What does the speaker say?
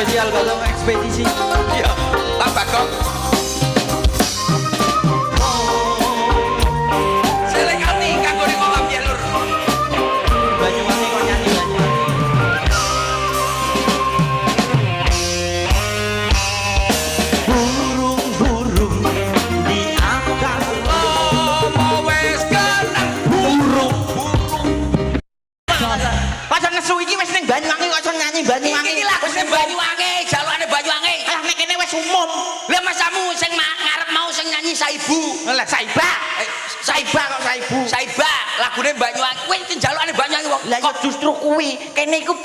spesial karo ekspedisi. Iya, Pak Bagong. Selekati kanggo ning omah piye Lur? Banyuwangi kok nyanyi Banyuwangi. Burung-burung di atas Apa wis kenal burung. Padha nesu iki wis ning Banyuwangi kok iso nyanyi Banyuwangi. Iki lagu sing Banyuwangi, jalukane Banyuwangi. Ah nek kene wis umum. Lah masamu sing ngarep mau sing nyanyi Saibu. Lah Saibah. Saibah kok Saibu. Saibah, lagune Banyuwangi. Kuwi jalukane Banyuwangi wong. Lah ya justru kuwi kene iku